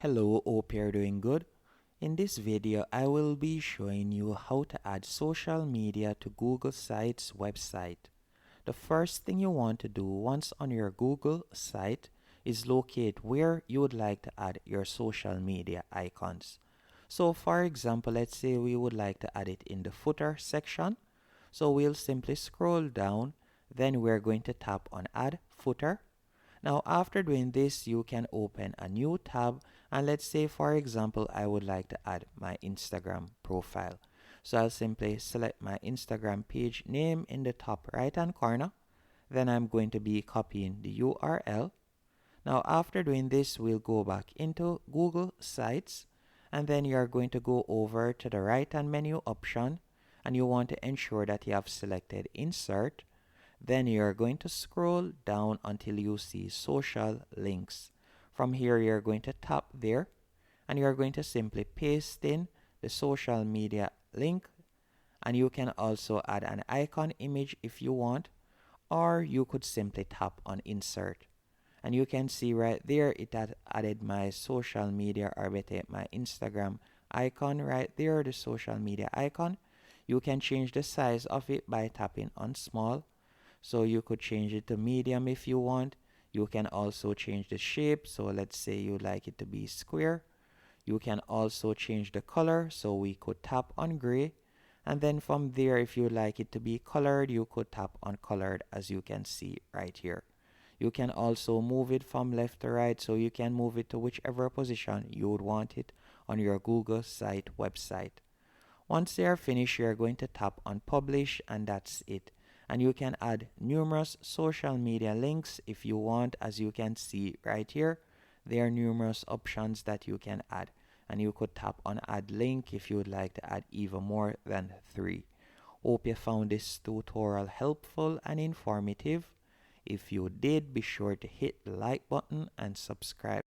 Hello, hope you're doing good. In this video, I will be showing you how to add social media to Google Sites website. The first thing you want to do once on your Google site is locate where you would like to add your social media icons. So for example, let's say we would like to add it in the footer section. So we'll simply scroll down, then we're going to tap on add footer. Now after doing this, you can open a new tab, and let's say for example I would like to add my Instagram profile. So I'll simply select my Instagram page name in the top right hand corner. Then I'm going to be copying the URL. Now after doing this, we'll go back into Google Sites, and then you're going to go over to the right hand menu option, and you want to ensure that you have selected insert. Then you're going to scroll down until you see social links. From here, you're going to tap there, and you're going to simply paste in the social media link, and you can also add an icon image if you want, or you could simply tap on insert. And you can see right there it had added my social media, or better my Instagram icon right there, the social media icon. You can change the size of it by tapping on small. So you could change it to medium if you want. You can also change the shape. So let's say you like it to be square. You can also change the color. So we could tap on gray. And then from there, if you like it to be colored, you could tap on colored, as you can see right here. You can also move it from left to right. So you can move it to whichever position you would want it on your Google site website. Once they are finished, you're going to tap on publish, and that's it. And you can add numerous social media links if you want. As you can see right here, there are numerous options that you can add, and you could tap on add link if you would like to add even more than 3. Hope you found this tutorial helpful and informative. If you did, be sure to hit the like button and subscribe.